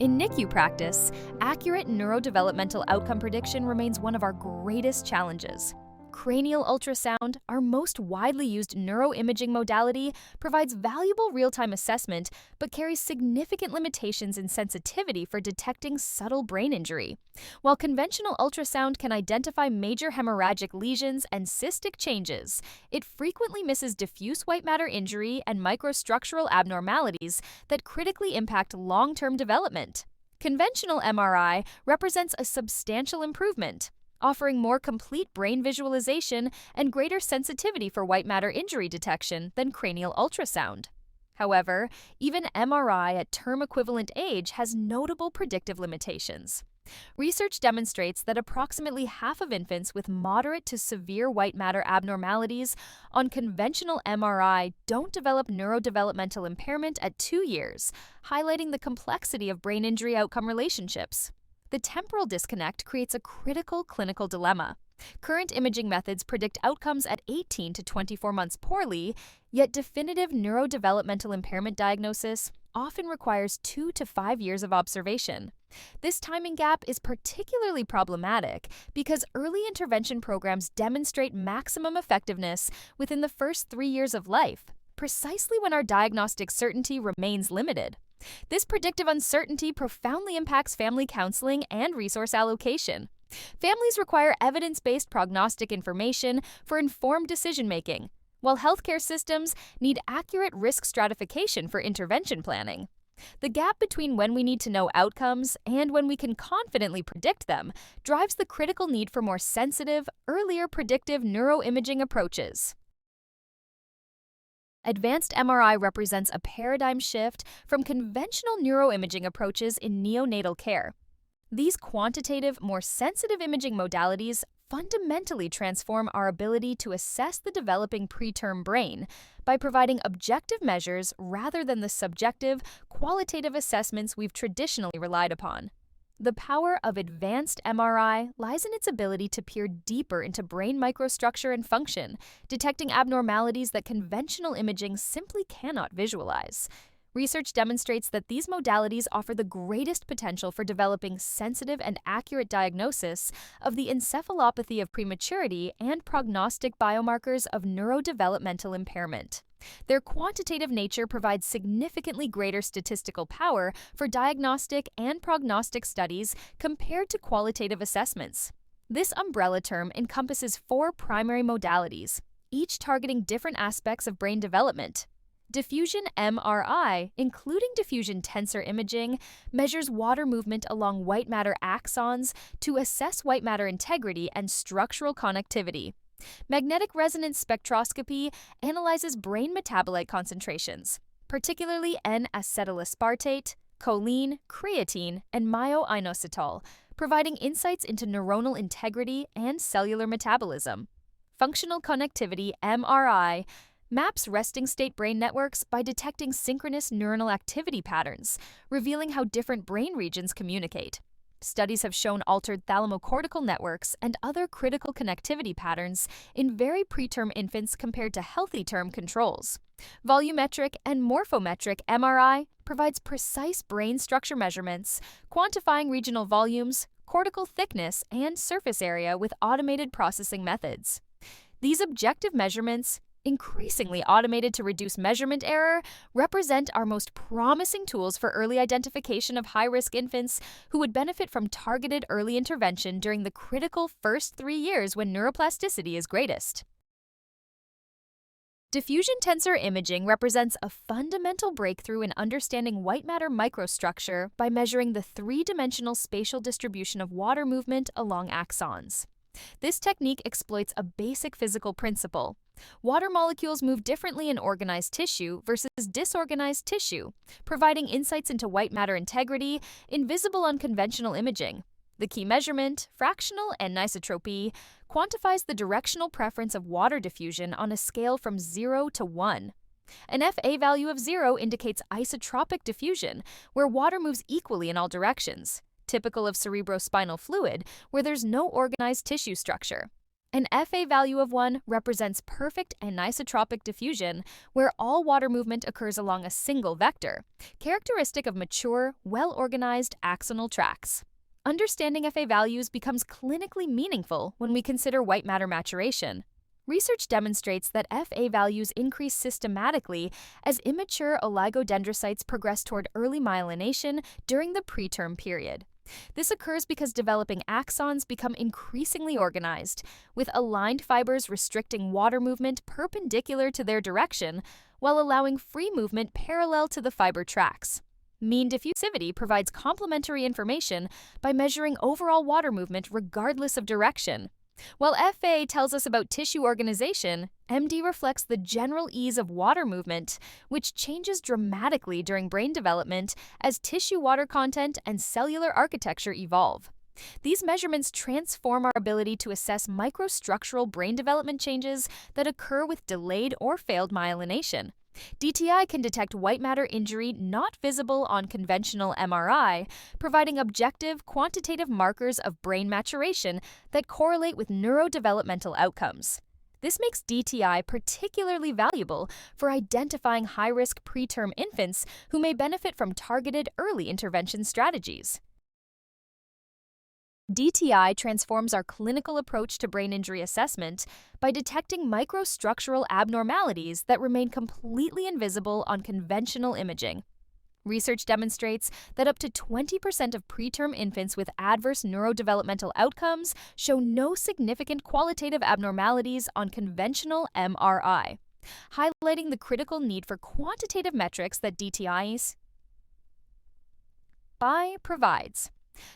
In NICU practice, accurate neurodevelopmental outcome prediction remains one of our greatest challenges. Cranial ultrasound, our most widely used neuroimaging modality, provides valuable real-time assessment but carries significant limitations in sensitivity for detecting subtle brain injury. While conventional ultrasound can identify major hemorrhagic lesions and cystic changes, it frequently misses diffuse white matter injury and microstructural abnormalities that critically impact long-term development. Conventional MRI represents a substantial improvement, offering more complete brain visualization and greater sensitivity for white matter injury detection than cranial ultrasound. However, even MRI at term-equivalent age has notable predictive limitations. Research demonstrates that approximately half of infants with moderate to severe white matter abnormalities on conventional MRI don't develop neurodevelopmental impairment at 2 years, highlighting the complexity of brain injury outcome relationships. The temporal disconnect creates a critical clinical dilemma. Current imaging methods predict outcomes at 18 to 24 months poorly, yet definitive neurodevelopmental impairment diagnosis often requires 2 to 5 years of observation. This timing gap is particularly problematic because early intervention programs demonstrate maximum effectiveness within the first 3 years of life, precisely when our diagnostic certainty remains limited. This predictive uncertainty profoundly impacts family counseling and resource allocation. Families require evidence-based prognostic information for informed decision-making, while healthcare systems need accurate risk stratification for intervention planning. The gap between when we need to know outcomes and when we can confidently predict them drives the critical need for more sensitive, earlier predictive neuroimaging approaches. Advanced MRI represents a paradigm shift from conventional neuroimaging approaches in neonatal care. These quantitative, more sensitive imaging modalities fundamentally transform our ability to assess the developing preterm brain by providing objective measures rather than the subjective, qualitative assessments we've traditionally relied upon. The power of advanced MRI lies in its ability to peer deeper into brain microstructure and function, detecting abnormalities that conventional imaging simply cannot visualize. Research demonstrates that these modalities offer the greatest potential for developing sensitive and accurate diagnosis of the encephalopathy of prematurity and prognostic biomarkers of neurodevelopmental impairment. Their quantitative nature provides significantly greater statistical power for diagnostic and prognostic studies compared to qualitative assessments. This umbrella term encompasses 4 primary modalities, each targeting different aspects of brain development. Diffusion MRI, including diffusion tensor imaging, measures water movement along white matter axons to assess white matter integrity and structural connectivity. Magnetic resonance spectroscopy analyzes brain metabolite concentrations, particularly N-acetylaspartate, choline, creatine, and myoinositol, providing insights into neuronal integrity and cellular metabolism. Functional connectivity MRI maps resting state brain networks by detecting synchronous neuronal activity patterns, revealing how different brain regions communicate. Studies have shown altered thalamocortical networks and other critical connectivity patterns in very preterm infants compared to healthy term controls. Volumetric and morphometric MRI provides precise brain structure measurements, quantifying regional volumes, cortical thickness, and surface area with automated processing methods. These objective measurements, increasingly automated to reduce measurement error, represent our most promising tools for early identification of high-risk infants who would benefit from targeted early intervention during the critical first 3 years when neuroplasticity is greatest. Diffusion tensor imaging represents a fundamental breakthrough in understanding white matter microstructure by measuring the 3-dimensional spatial distribution of water movement along axons. This technique exploits a basic physical principle. Water molecules move differently in organized tissue versus disorganized tissue, providing insights into white matter integrity invisible on conventional imaging. The key measurement, fractional anisotropy, quantifies the directional preference of water diffusion on a scale from 0 to 1. An FA value of 0 indicates isotropic diffusion, where water moves equally in all directions, typical of cerebrospinal fluid, where there's no organized tissue structure. An FA value of 1 represents perfect anisotropic diffusion, where all water movement occurs along a single vector, characteristic of mature, well-organized axonal tracts. Understanding FA values becomes clinically meaningful when we consider white matter maturation. Research demonstrates that FA values increase systematically as immature oligodendrocytes progress toward early myelination during the preterm period. This occurs because developing axons become increasingly organized, with aligned fibers restricting water movement perpendicular to their direction, while allowing free movement parallel to the fiber tracks. Mean diffusivity provides complementary information by measuring overall water movement regardless of direction. While FA tells us about tissue organization, MD reflects the general ease of water movement, which changes dramatically during brain development as tissue water content and cellular architecture evolve. These measurements transform our ability to assess microstructural brain development changes that occur with delayed or failed myelination. DTI can detect white matter injury not visible on conventional MRI, providing objective, quantitative markers of brain maturation that correlate with neurodevelopmental outcomes. This makes DTI particularly valuable for identifying high-risk preterm infants who may benefit from targeted early intervention strategies. DTI transforms our clinical approach to brain injury assessment by detecting microstructural abnormalities that remain completely invisible on conventional imaging. Research demonstrates that up to 20% of preterm infants with adverse neurodevelopmental outcomes show no significant qualitative abnormalities on conventional MRI, highlighting the critical need for quantitative metrics that DTI provides.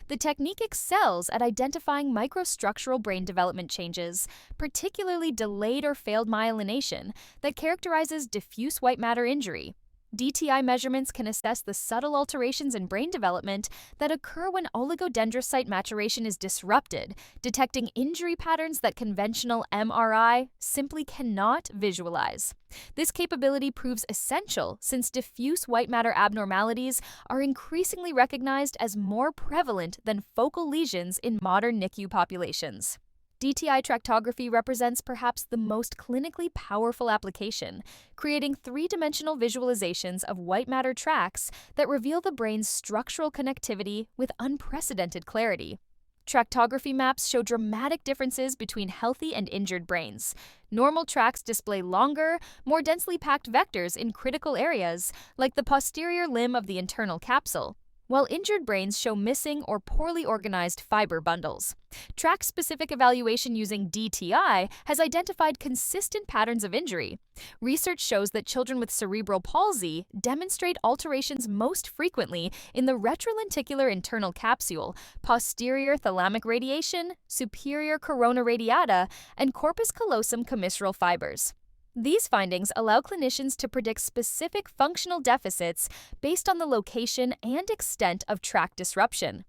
The technique excels at identifying microstructural brain development changes, particularly delayed or failed myelination, that characterizes diffuse white matter injury. DTI measurements can assess the subtle alterations in brain development that occur when oligodendrocyte maturation is disrupted, detecting injury patterns that conventional MRI simply cannot visualize. This capability proves essential since diffuse white matter abnormalities are increasingly recognized as more prevalent than focal lesions in modern NICU populations. DTI tractography represents perhaps the most clinically powerful application, creating three-dimensional visualizations of white matter tracts that reveal the brain's structural connectivity with unprecedented clarity. Tractography maps show dramatic differences between healthy and injured brains. Normal tracts display longer, more densely packed vectors in critical areas, like the posterior limb of the internal capsule, while injured brains show missing or poorly organized fiber bundles. Tract-specific evaluation using DTI has identified consistent patterns of injury. Research shows that children with cerebral palsy demonstrate alterations most frequently in the retrolenticular internal capsule, posterior thalamic radiation, superior corona radiata, and corpus callosum commissural fibers. These findings allow clinicians to predict specific functional deficits based on the location and extent of tract disruption.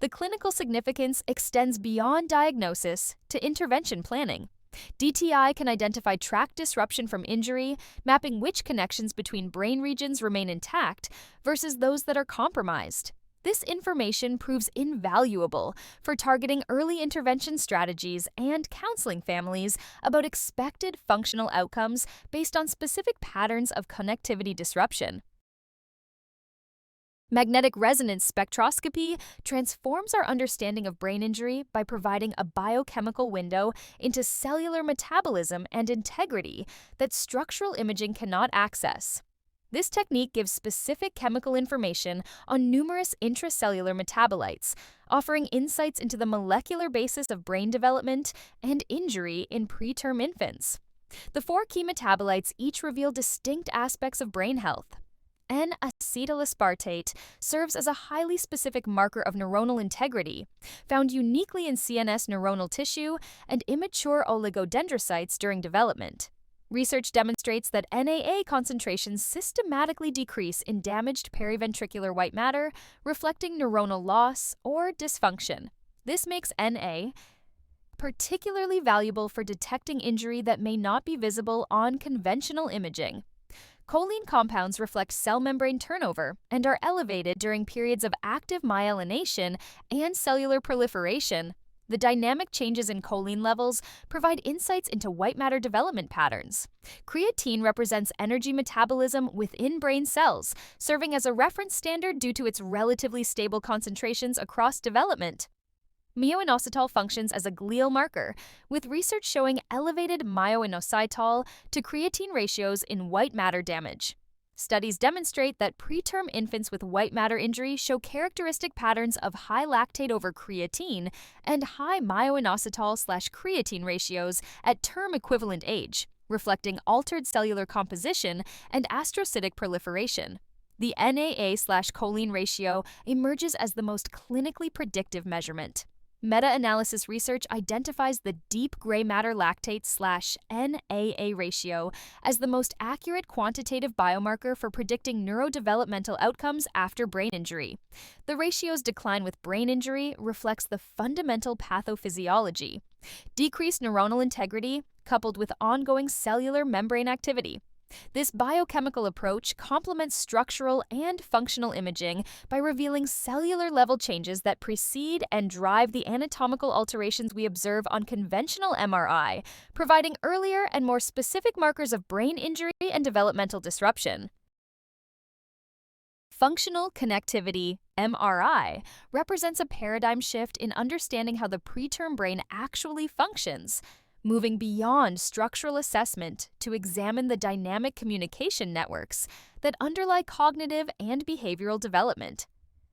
The clinical significance extends beyond diagnosis to intervention planning. DTI can identify tract disruption from injury, mapping which connections between brain regions remain intact versus those that are compromised. This information proves invaluable for targeting early intervention strategies and counseling families about expected functional outcomes based on specific patterns of connectivity disruption. Magnetic resonance spectroscopy transforms our understanding of brain injury by providing a biochemical window into cellular metabolism and integrity that structural imaging cannot access. This technique gives specific chemical information on numerous intracellular metabolites, offering insights into the molecular basis of brain development and injury in preterm infants. The 4 key metabolites each reveal distinct aspects of brain health. N-acetylaspartate serves as a highly specific marker of neuronal integrity, found uniquely in CNS neuronal tissue and immature oligodendrocytes during development. Research demonstrates that NAA concentrations systematically decrease in damaged periventricular white matter, reflecting neuronal loss or dysfunction. This makes NA particularly valuable for detecting injury that may not be visible on conventional imaging. Choline compounds reflect cell membrane turnover and are elevated during periods of active myelination and cellular proliferation. The dynamic changes in choline levels provide insights into white matter development patterns. Creatine represents energy metabolism within brain cells, serving as a reference standard due to its relatively stable concentrations across development. Myoinositol functions as a glial marker, with research showing elevated myoinositol to creatine ratios in white matter damage. Studies demonstrate that preterm infants with white matter injury show characteristic patterns of high lactate over creatine and high myoinositol/creatine ratios at term equivalent age, reflecting altered cellular composition and astrocytic proliferation. The NAA/choline ratio emerges as the most clinically predictive measurement. Meta-analysis research identifies the deep gray matter lactate/NAA ratio as the most accurate quantitative biomarker for predicting neurodevelopmental outcomes after brain injury. The ratio's decline with brain injury reflects the fundamental pathophysiology: decreased neuronal integrity coupled with ongoing cellular membrane activity. This biochemical approach complements structural and functional imaging by revealing cellular-level changes that precede and drive the anatomical alterations we observe on conventional MRI, providing earlier and more specific markers of brain injury and developmental disruption. Functional connectivity, MRI, represents a paradigm shift in understanding how the preterm brain actually functions, moving beyond structural assessment to examine the dynamic communication networks that underlie cognitive and behavioral development.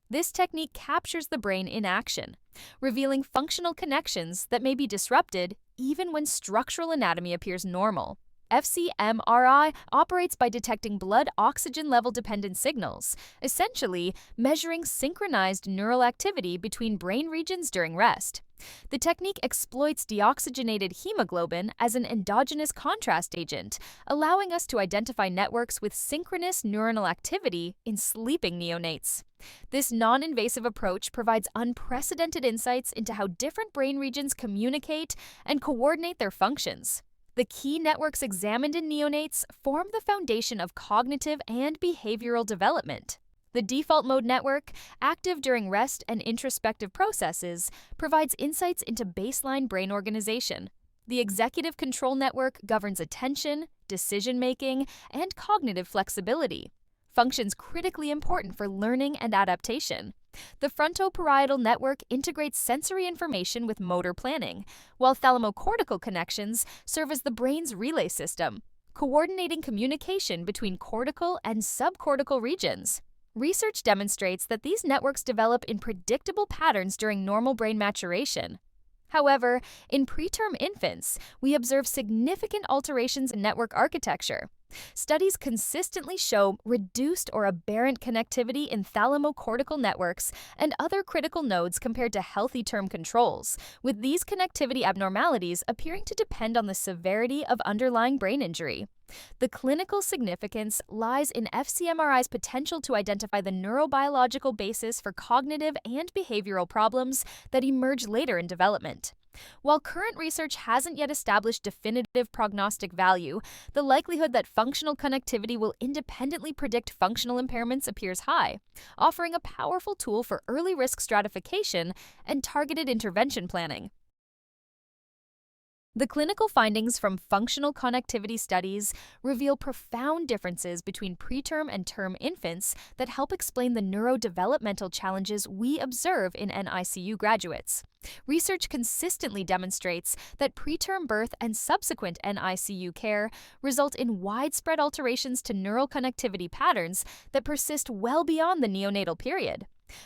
This technique captures the brain in action, revealing functional connections that may be disrupted even when structural anatomy appears normal. fMRI operates by detecting blood oxygen level dependent signals, essentially measuring synchronized neural activity between brain regions during rest. The technique exploits deoxygenated hemoglobin as an endogenous contrast agent, allowing us to identify networks with synchronous neuronal activity in sleeping neonates. This non-invasive approach provides unprecedented insights into how different brain regions communicate and coordinate their functions. The key networks examined in neonates form the foundation of cognitive and behavioral development. The default mode network, active during rest and introspective processes, provides insights into baseline brain organization. The executive control network governs attention, decision-making, and cognitive flexibility, functions critically important for learning and adaptation. The frontoparietal network integrates sensory information with motor planning, while thalamocortical connections serve as the brain's relay system, coordinating communication between cortical and subcortical regions. Research demonstrates that these networks develop in predictable patterns during normal brain maturation. However, in preterm infants, we observe significant alterations in network architecture. Studies consistently show reduced or aberrant connectivity in thalamocortical networks and other critical nodes compared to healthy term controls, with these connectivity abnormalities appearing to depend on the severity of underlying brain injury. The clinical significance lies in fMRI's potential to identify the neurobiological basis for cognitive and behavioral problems that emerge later in development. While current research hasn't yet established definitive prognostic value, the likelihood that functional connectivity will independently predict functional impairments appears high, offering a powerful tool for early risk stratification and targeted intervention planning. The clinical findings from functional connectivity studies reveal profound differences between preterm and term infants that help explain the neurodevelopmental challenges we observe in NICU graduates. Research consistently demonstrates that preterm birth and subsequent NICU care result in widespread alterations to neural connectivity patterns that persist well beyond the neonatal period.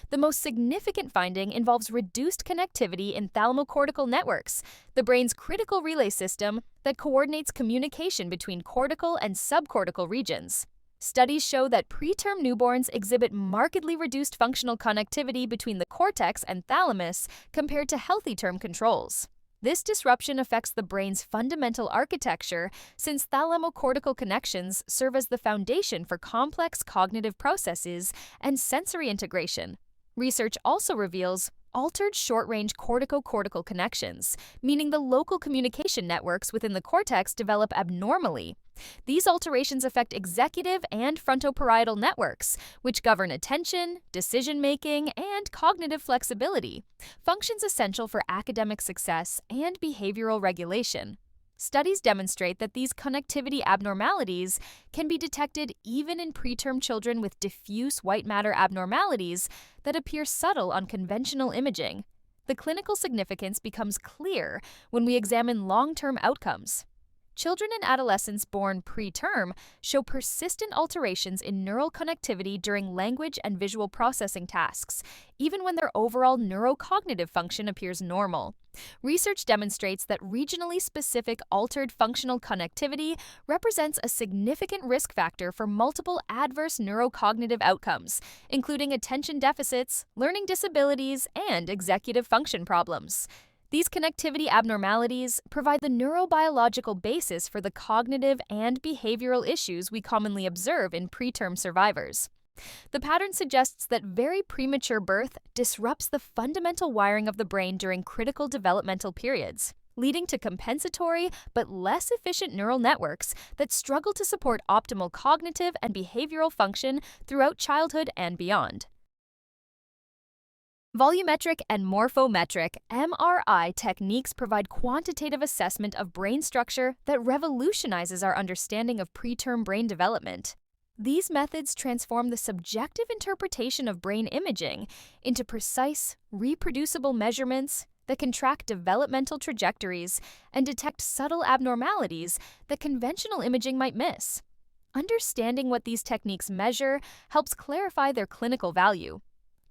The most significant finding involves reduced connectivity in thalamocortical networks, the brain's critical relay system that coordinates communication between cortical and subcortical regions. Studies show that preterm newborns exhibit markedly reduced functional connectivity between the cortex and thalamus compared to healthy term controls. This disruption affects the brain's fundamental architecture, since thalamocortical connections serve as the foundation for complex cognitive processes and sensory integration. Research also reveals altered short-range cortico-cortical connections, meaning the local communication networks within the cortex develop abnormally. These alterations affect executive and frontoparietal networks, which govern attention, decision-making, and cognitive flexibility, functions essential for academic success and behavioral regulation. Studies demonstrate that these connectivity abnormalities can be detected even in preterm children with diffuse white matter abnormalities that appear subtle on conventional imaging. The clinical significance becomes clear when we examine long-term outcomes. Children and adolescents born preterm show persistent alterations in neural connectivity during language and visual processing tasks, even when their overall neurocognitive function appears normal. Research demonstrates that regionally specific altered functional connectivity represents a significant risk factor for multiple adverse neurocognitive outcomes, including attention deficits, learning disabilities, and executive function problems. These connectivity abnormalities provide the neurobiological basis for the cognitive and behavioral issues we commonly observe in preterm survivors. The pattern suggests that very premature birth disrupts the fundamental wiring of the brain during critical developmental periods, leading to compensatory but less efficient neural networks that struggle to support optimal cognitive and behavioral function throughout childhood and beyond. Volumetric and morphometric (MRI) techniques provide quantitative assessment of brain structure that revolutionizes our understanding of preterm brain development. These methods transform the subjective interpretation of brain imaging into precise, reproducible measurements that can track developmental trajectories and detect subtle abnormalities that conventional imaging might miss. Understanding what these techniques measure helps clarify their clinical value.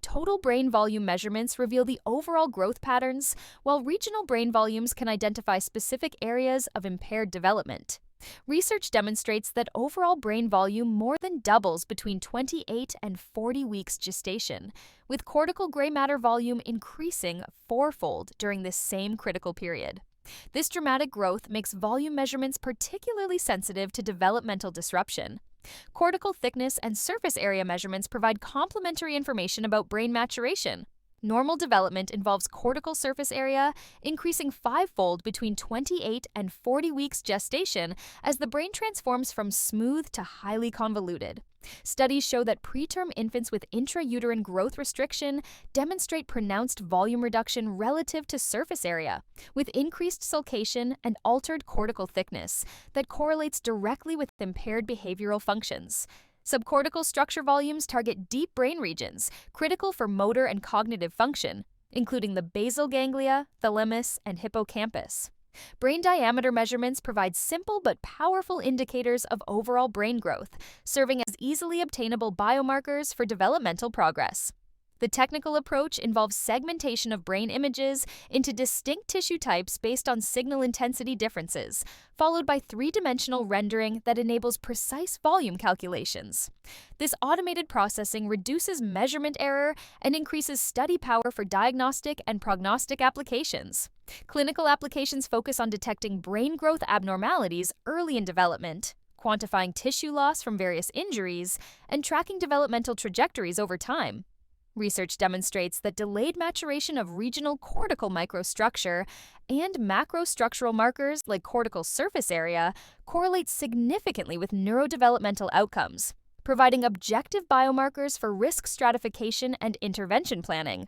Total brain volume measurements reveal the overall growth patterns, while regional brain volumes can identify specific areas of impaired development. Research demonstrates that overall brain volume more than doubles between 28 and 40 weeks gestation, with cortical gray matter volume increasing fourfold during this same critical period. This dramatic growth makes volume measurements particularly sensitive to developmental disruption. Cortical thickness and surface area measurements provide complementary information about brain maturation. Normal development involves cortical surface area increasing fivefold between 28 and 40 weeks gestation as the brain transforms from smooth to highly convoluted. Studies show that preterm infants with intrauterine growth restriction demonstrate pronounced volume reduction relative to surface area, with increased sulcation and altered cortical thickness that correlates directly with impaired behavioral functions. Subcortical structure volumes target deep brain regions, critical for motor and cognitive function, including the basal ganglia, thalamus, and hippocampus. Brain diameter measurements provide simple but powerful indicators of overall brain growth, serving as easily obtainable biomarkers for developmental progress. The technical approach involves segmentation of brain images into distinct tissue types based on signal intensity differences, followed by three-dimensional rendering that enables precise volume calculations. This automated processing reduces measurement error and increases study power for diagnostic and prognostic applications. Clinical applications focus on detecting brain growth abnormalities early in development, quantifying tissue loss from various injuries, and tracking developmental trajectories over time. Research demonstrates that delayed maturation of regional cortical microstructure and macrostructural markers like cortical surface area correlate significantly with neurodevelopmental outcomes, providing objective biomarkers for risk stratification and intervention planning.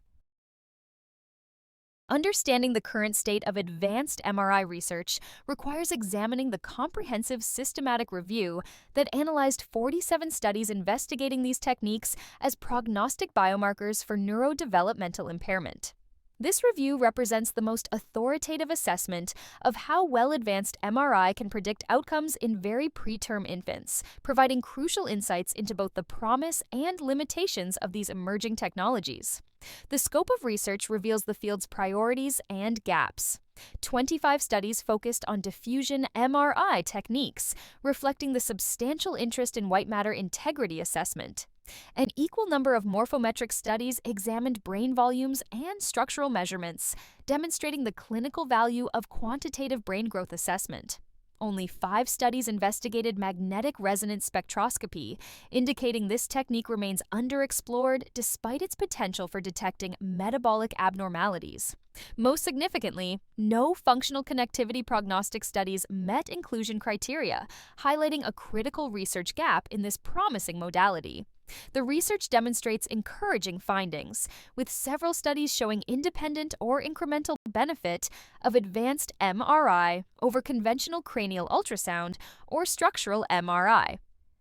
Understanding the current state of advanced MRI research requires examining the comprehensive systematic review that analyzed 47 studies investigating these techniques as prognostic biomarkers for neurodevelopmental impairment. This review represents the most authoritative assessment of how well advanced MRI can predict outcomes in very preterm infants, providing crucial insights into both the promise and limitations of these emerging technologies. The scope of research reveals the field's priorities and gaps. 25 studies focused on diffusion MRI techniques, reflecting the substantial interest in white matter integrity assessment. An equal number of morphometric studies examined brain volumes and structural measurements, demonstrating the clinical value of quantitative brain growth assessment. Only 5 studies investigated magnetic resonance spectroscopy, indicating this technique remains underexplored despite its potential for detecting metabolic abnormalities. Most significantly, no functional connectivity prognostic studies met inclusion criteria, highlighting a critical research gap in this promising modality. The research demonstrates encouraging findings, with several studies showing independent or incremental benefit of advanced MRI over conventional cranial ultrasound or structural MRI.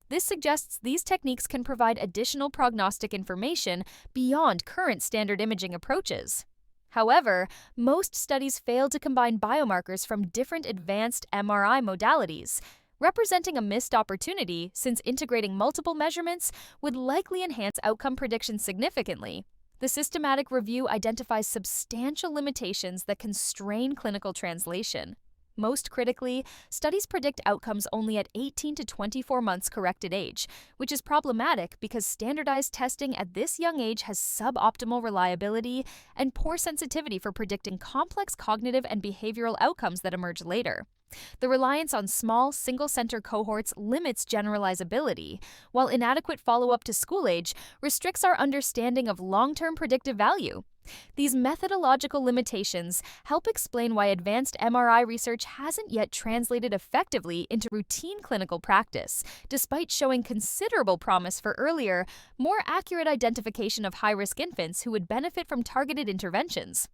This suggests these techniques can provide additional prognostic information beyond current standard imaging approaches. However, most studies fail to combine biomarkers from different advanced MRI modalities, representing a missed opportunity since integrating multiple measurements would likely enhance outcome prediction significantly. The systematic review identifies substantial limitations that constrain clinical translation. Most critically, studies predict outcomes only at 18 to 24 months corrected age, which is problematic because standardized testing at this young age has suboptimal reliability and poor sensitivity for predicting complex cognitive and behavioral outcomes that emerge later. The reliance on small, single-center cohorts limits generalizability, while inadequate follow-up to school age restricts our understanding of long-term predictive value. These methodological limitations help explain why advanced MRI research hasn't yet translated effectively into routine clinical practice, despite showing considerable promise for earlier, more accurate identification of high-risk infants who would benefit from targeted interventions.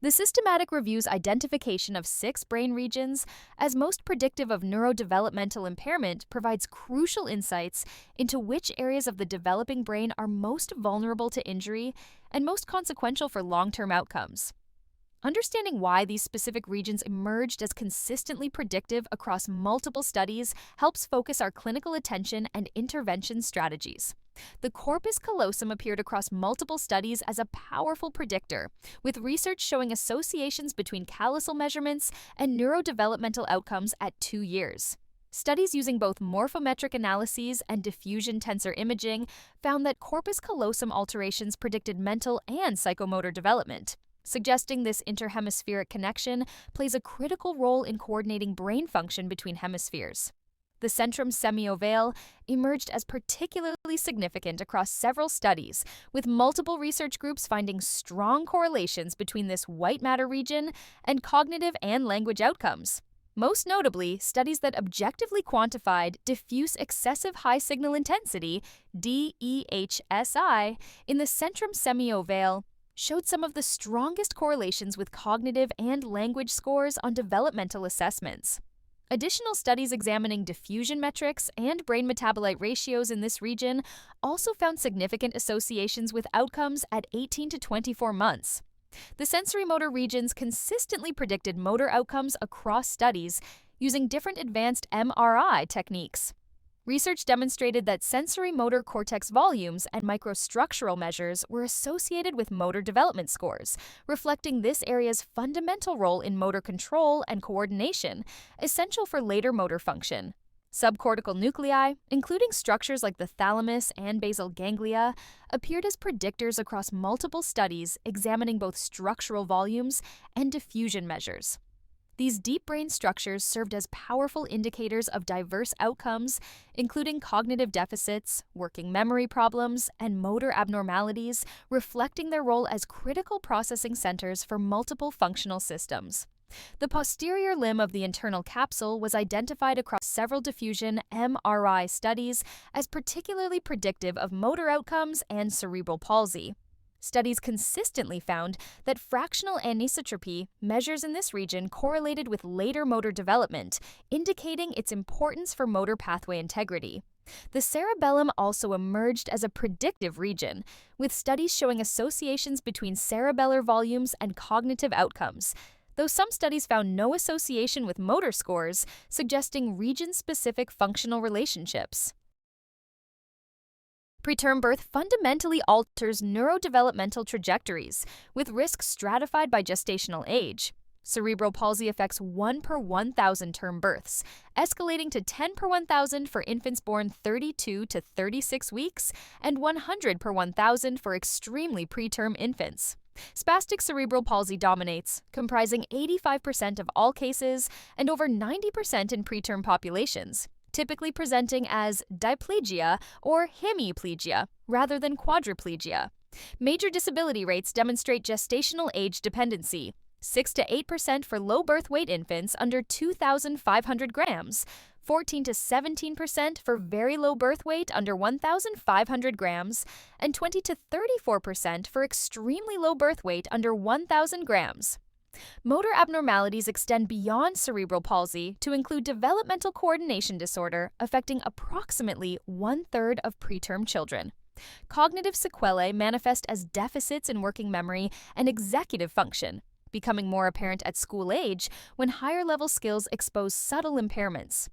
The systematic review's identification of 6 brain regions as most predictive of neurodevelopmental impairment provides crucial insights into which areas of the developing brain are most vulnerable to injury and most consequential for long-term outcomes. Understanding why these specific regions emerged as consistently predictive across multiple studies helps focus our clinical attention and intervention strategies. The corpus callosum appeared across multiple studies as a powerful predictor, with research showing associations between callosal measurements and neurodevelopmental outcomes at 2 years. Studies using both morphometric analyses and diffusion tensor imaging found that corpus callosum alterations predicted mental and psychomotor development, suggesting this interhemispheric connection plays a critical role in coordinating brain function between hemispheres. The centrum semiovale emerged as particularly significant across several studies, with multiple research groups finding strong correlations between this white matter region and cognitive and language outcomes. Most notably, studies that objectively quantified diffuse excessive high signal intensity, DEHSI, in the centrum semiovale showed some of the strongest correlations with cognitive and language scores on developmental assessments. Additional studies examining diffusion metrics and brain metabolite ratios in this region also found significant associations with outcomes at 18 to 24 months. The sensory-motor regions consistently predicted motor outcomes across studies using different advanced MRI techniques. Research demonstrated that sensory-motor cortex volumes and microstructural measures were associated with motor development scores, reflecting this area's fundamental role in motor control and coordination, essential for later motor function. Subcortical nuclei, including structures like the thalamus and basal ganglia, appeared as predictors across multiple studies examining both structural volumes and diffusion measures. These deep brain structures served as powerful indicators of diverse outcomes, including cognitive deficits, working memory problems, and motor abnormalities, reflecting their role as critical processing centers for multiple functional systems. The posterior limb of the internal capsule was identified across several diffusion MRI studies as particularly predictive of motor outcomes and cerebral palsy. Studies consistently found that fractional anisotropy measures in this region correlated with later motor development, indicating its importance for motor pathway integrity. The cerebellum also emerged as a predictive region, with studies showing associations between cerebellar volumes and cognitive outcomes, though some studies found no association with motor scores, suggesting region-specific functional relationships. Preterm birth fundamentally alters neurodevelopmental trajectories, with risks stratified by gestational age. Cerebral palsy affects 1 per 1,000 term births, escalating to 10 per 1,000 for infants born 32 to 36 weeks and 100 per 1,000 for extremely preterm infants. Spastic cerebral palsy dominates, comprising 85% of all cases and over 90% in preterm populations, typically presenting as diplegia or hemiplegia rather than quadriplegia. Major disability rates demonstrate gestational age dependency, 6 to 8% for low birth weight infants under 2,500 grams, 14 to 17% for very low birth weight under 1,500 grams, and 20 to 34% for extremely low birth weight under 1,000 grams. Motor abnormalities extend beyond cerebral palsy to include developmental coordination disorder affecting approximately 1/3 of preterm children. Cognitive sequelae manifest as deficits in working memory and executive function, becoming more apparent at school age when higher-level skills expose subtle impairments.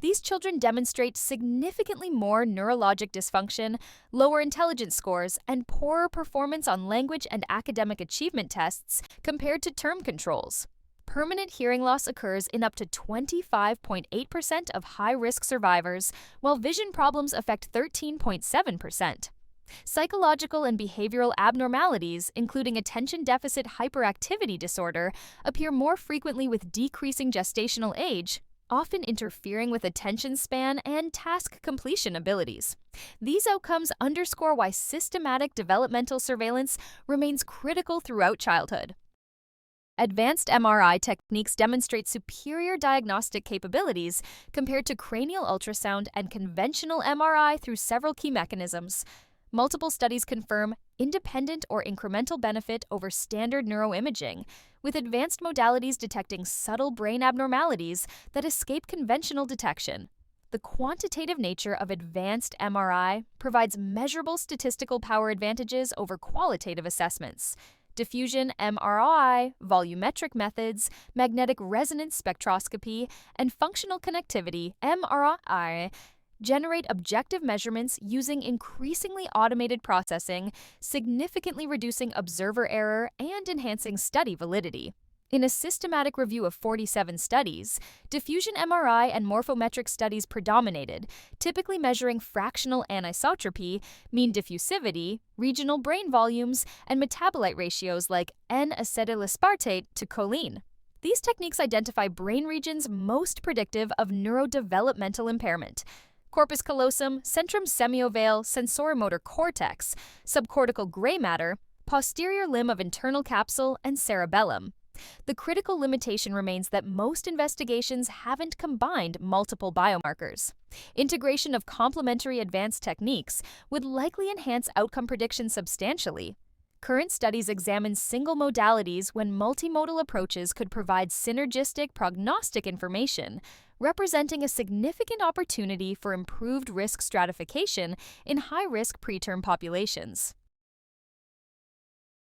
These children demonstrate significantly more neurologic dysfunction, lower intelligence scores, and poorer performance on language and academic achievement tests compared to term controls. Permanent hearing loss occurs in up to 25.8% of high-risk survivors, while vision problems affect 13.7%. Psychological and behavioral abnormalities, including attention deficit hyperactivity disorder, appear more frequently with decreasing gestational age, often interfering with attention span and task completion abilities. These outcomes underscore why systematic developmental surveillance remains critical throughout childhood. Advanced MRI techniques demonstrate superior diagnostic capabilities compared to cranial ultrasound and conventional MRI through several key mechanisms. Multiple studies confirm independent or incremental benefit over standard neuroimaging, with advanced modalities detecting subtle brain abnormalities that escape conventional detection. The quantitative nature of advanced MRI provides measurable statistical power advantages over qualitative assessments. Diffusion MRI, volumetric methods, magnetic resonance spectroscopy, and functional connectivity MRI generate objective measurements using increasingly automated processing, significantly reducing observer error and enhancing study validity. In a systematic review of 47 studies, diffusion MRI and morphometric studies predominated, typically measuring fractional anisotropy, mean diffusivity, regional brain volumes, and metabolite ratios like N-acetylaspartate to choline. These techniques identify brain regions most predictive of neurodevelopmental impairment: corpus callosum, centrum semiovale, sensoromotor cortex, subcortical gray matter, posterior limb of internal capsule, and cerebellum. The critical limitation remains that most investigations haven't combined multiple biomarkers. Integration of complementary advanced techniques would likely enhance outcome prediction substantially. Current studies examine single modalities when multimodal approaches could provide synergistic prognostic information, representing a significant opportunity for improved risk stratification in high-risk preterm populations.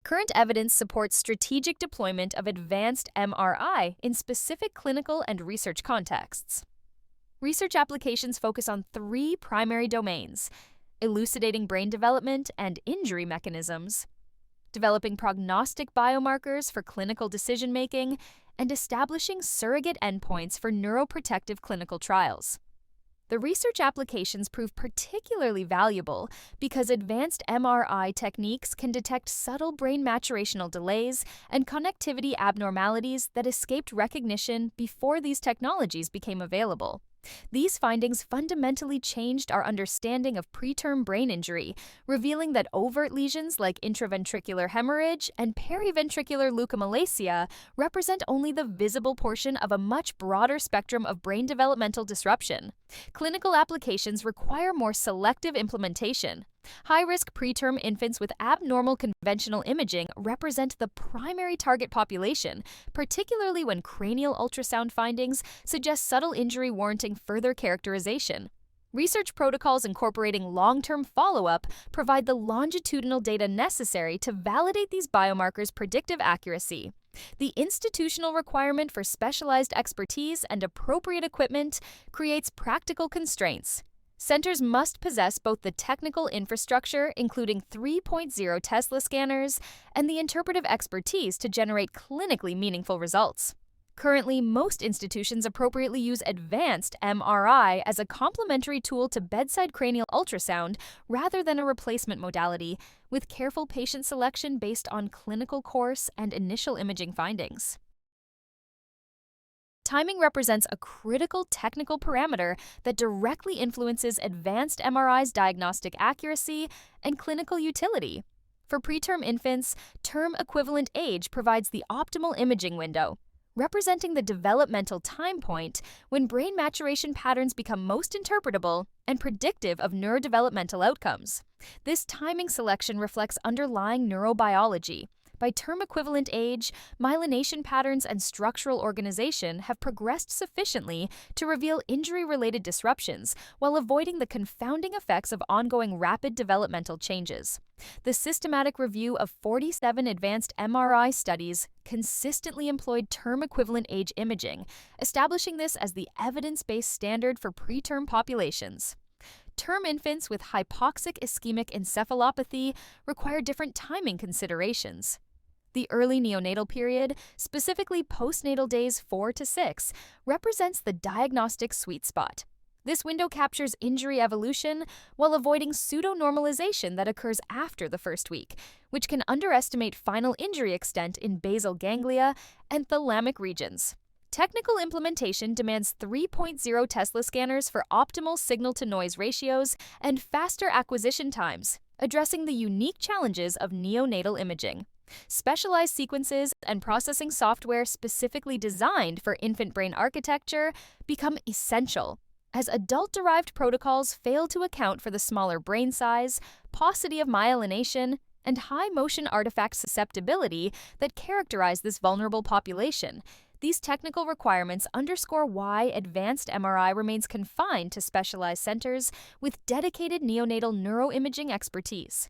Current evidence supports strategic deployment of advanced MRI in specific clinical and research contexts. Research applications focus on three primary domains: elucidating brain development and injury mechanisms, developing prognostic biomarkers for clinical decision-making, and establishing surrogate endpoints for neuroprotective clinical trials. The research applications prove particularly valuable because advanced MRI techniques can detect subtle brain maturational delays and connectivity abnormalities that escaped recognition before these technologies became available. These findings fundamentally changed our understanding of preterm brain injury, revealing that overt lesions like intraventricular hemorrhage and periventricular leukomalacia represent only the visible portion of a much broader spectrum of brain developmental disruption. Clinical applications require more selective implementation. High-risk preterm infants with abnormal conventional imaging represent the primary target population, particularly when cranial ultrasound findings suggest subtle injury warranting further characterization. Research protocols incorporating long-term follow-up provide the longitudinal data necessary to validate these biomarkers' predictive accuracy. The institutional requirement for specialized expertise and appropriate equipment creates practical constraints. Centers must possess both the technical infrastructure, including 3.0 Tesla scanners, and the interpretive expertise to generate clinically meaningful results. Currently, most institutions appropriately use advanced MRI as a complementary tool to bedside cranial ultrasound rather than a replacement modality, with careful patient selection based on clinical course and initial imaging findings. Timing represents a critical technical parameter that directly influences advanced MRI's diagnostic accuracy and clinical utility. For preterm infants, term equivalent age provides the optimal imaging window, representing the developmental time point when brain maturation patterns become most interpretable and predictive of neurodevelopmental outcomes. This timing selection reflects underlying neurobiology. By term equivalent age, myelination patterns and structural organization have progressed sufficiently to reveal injury-related disruptions while avoiding the confounding effects of ongoing rapid developmental changes. The systematic review of 47 advanced MRI studies consistently employed term equivalent age imaging, establishing this as the evidence-based standard for preterm populations. Term infants with hypoxic ischemic encephalopathy require different timing considerations. The early neonatal period, specifically postnatal days 4 to 6, represents the diagnostic sweet spot. This window captures injury evolution while avoiding pseudo-normalization that occurs after the first week, which can underestimate final injury extent in basal ganglia and thalamic regions. Technical implementation demands 3.0 Tesla scanners for optimal signal-to-noise ratios and faster acquisition times, addressing the unique challenges of neonatal imaging. Specialized sequences and processing software specifically designed for infant brain architecture become essential, as adult-derived protocols fail to account for the smaller brain size, paucity of myelination, and high motion artifact susceptibility that characterize this vulnerable population. These technical requirements underscore why advanced MRI remains confined to specialized centers with dedicated neonatal neuroimaging expertise.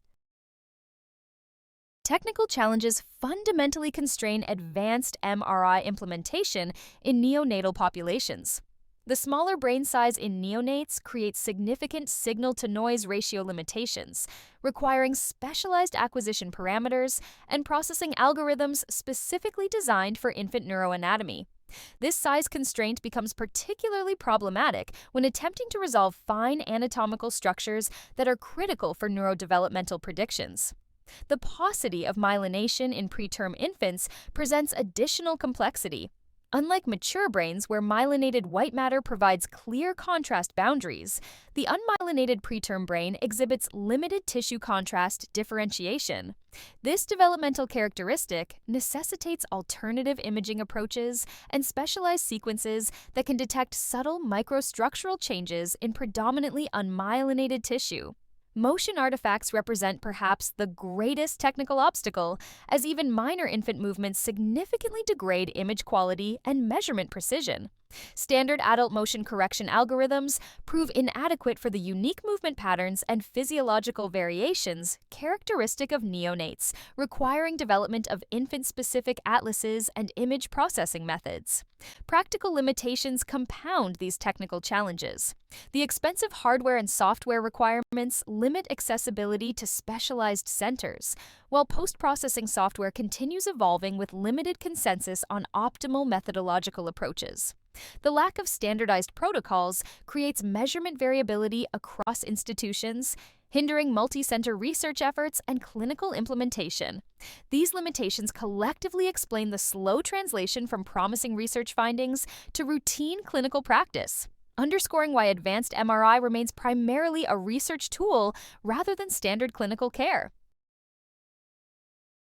Technical challenges fundamentally constrain advanced MRI implementation in neonatal populations. The smaller brain size in neonates creates significant signal-to-noise ratio limitations, requiring specialized acquisition parameters and processing algorithms specifically designed for infant neuroanatomy. This size constraint becomes particularly problematic when attempting to resolve fine anatomical structures that are critical for neurodevelopmental predictions. The paucity of myelination in preterm infants presents additional complexity. Unlike mature brains where myelinated white matter provides clear contrast boundaries, the unmyelinated preterm brain exhibits limited tissue contrast differentiation. This developmental characteristic necessitates alternative imaging approaches and specialized sequences that can detect subtle microstructural changes in predominantly unmyelinated tissue. Motion artifacts represent perhaps the greatest technical obstacle, as even minor infant movements significantly degrade image quality and measurement precision. Standard adult motion correction algorithms prove inadequate for the unique movement patterns and physiological variations characteristic of neonates, requiring development of infant-specific atlases and image processing methods. Practical limitations compound these technical challenges. The expensive hardware and software requirements limit accessibility to specialized centers, while post-processing software continues evolving with limited consensus on optimal methodological approaches. The lack of standardized protocols creates measurement variability across institutions, hindering multi-center research efforts and clinical implementation. These limitations collectively explain the slow translation from promising research findings to routine clinical practice, underscoring why advanced MRI remains primarily a research tool rather than standard clinical care.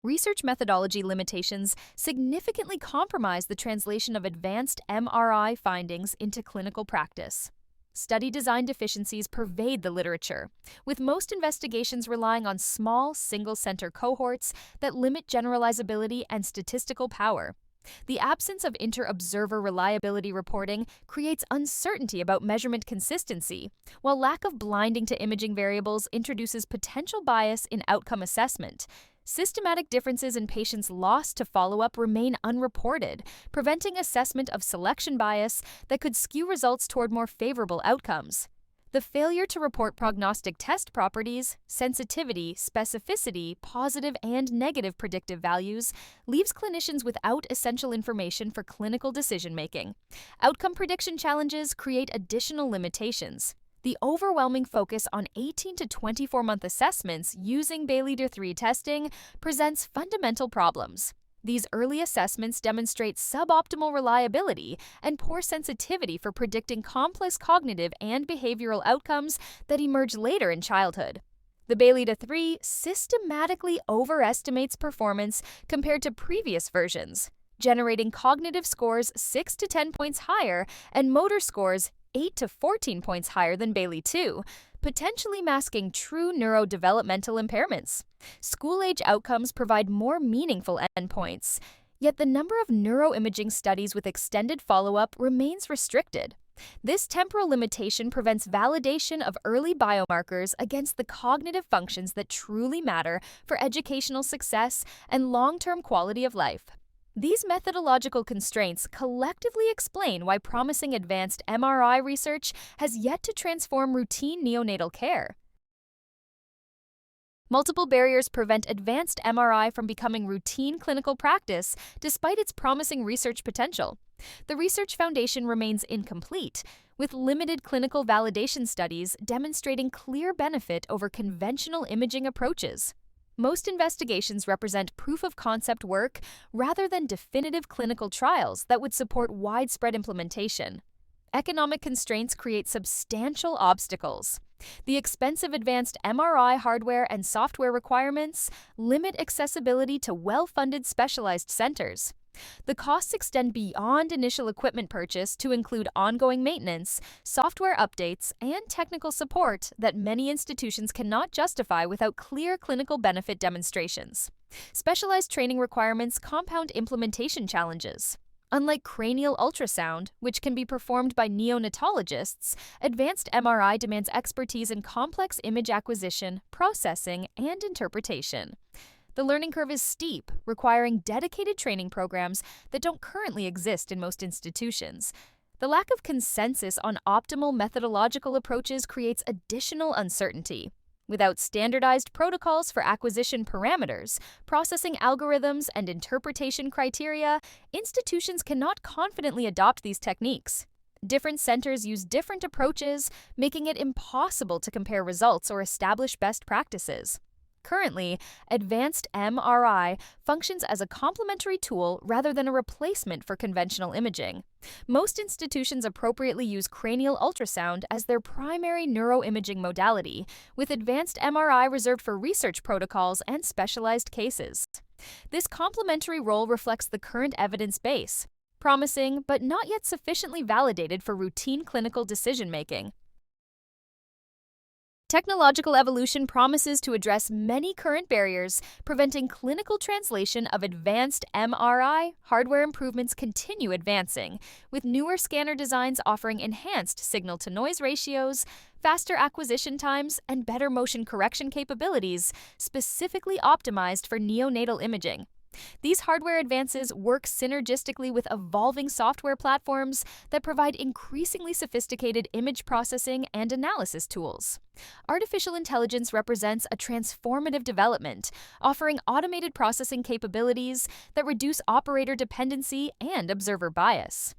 Research methodology limitations significantly compromise the translation of advanced MRI findings into clinical practice. Study design deficiencies pervade the literature, with most investigations relying on small, single-center cohorts that limit generalizability and statistical power. The absence of inter-observer reliability reporting creates uncertainty about measurement consistency, while lack of blinding to imaging variables introduces potential bias in outcome assessment. Systematic differences in patients lost to follow-up remain unreported, preventing assessment of selection bias that could skew results toward more favorable outcomes. The failure to report prognostic test properties, sensitivity, specificity, positive and negative predictive values leaves clinicians without essential information for clinical decision-making. Outcome prediction challenges create additional limitations. The overwhelming focus on 18 to 24-month assessments using Bayley-III testing presents fundamental problems. These early assessments demonstrate suboptimal reliability and poor sensitivity for predicting complex cognitive and behavioral outcomes that emerge later in childhood. The Bayley-III systematically overestimates performance compared to previous versions, generating cognitive scores 6 to 10 points higher and motor scores 8 to 14 points higher than Bayley-II, potentially masking true neurodevelopmental impairments. School-age outcomes provide more meaningful endpoints, yet the number of neuroimaging studies with extended follow-up remains restricted. This temporal limitation prevents validation of early biomarkers against the cognitive functions that truly matter for educational success and long-term quality of life. These methodological constraints collectively explain why promising advanced MRI research has yet to transform routine neonatal care. Multiple barriers prevent advanced MRI from becoming routine clinical practice despite its promising research potential. The research foundation remains incomplete, with limited clinical validation studies demonstrating clear benefit over conventional imaging approaches. Most investigations represent proof-of-concept work rather than definitive clinical trials that would support widespread implementation. Economic constraints create substantial obstacles. The expensive advanced MRI hardware and software requirements limit accessibility to well-funded specialized centers. The costs extend beyond initial equipment purchase to include ongoing maintenance, software updates, and technical support that many institutions cannot justify without clear clinical benefit demonstrations. Specialized training requirements compound implementation challenges. Unlike cranial ultrasound, which can be performed by neonatologists, advanced MRI demands expertise in complex image acquisition, processing, and interpretation. The learning curve is steep, requiring dedicated training programs that don't currently exist in most institutions. The lack of consensus on optimal methodological approaches creates additional uncertainty. Without standardized protocols for acquisition parameters, processing algorithms, and interpretation criteria, institutions cannot confidently adopt these techniques. Different centers use different approaches, making it impossible to compare results or establish best practices. Currently, advanced MRI functions as a complementary tool rather than a replacement for conventional imaging. Most institutions appropriately use cranial ultrasound as their primary neuroimaging modality, with advanced MRI reserved for research protocols and specialized cases. This complementary role reflects the current evidence base, promising but not yet sufficiently validated for routine clinical decision-making. Technological evolution promises to address many current barriers, preventing clinical translation of advanced MRI. Hardware improvements continue advancing, with newer scanner designs offering enhanced signal-to-noise ratios, faster acquisition times, and better motion correction capabilities, specifically optimized for neonatal imaging. These hardware advances work synergistically with evolving software platforms that provide increasingly sophisticated image processing and analysis tools. Artificial intelligence represents a transformative development, offering automated processing capabilities that reduce operator dependency and observer bias.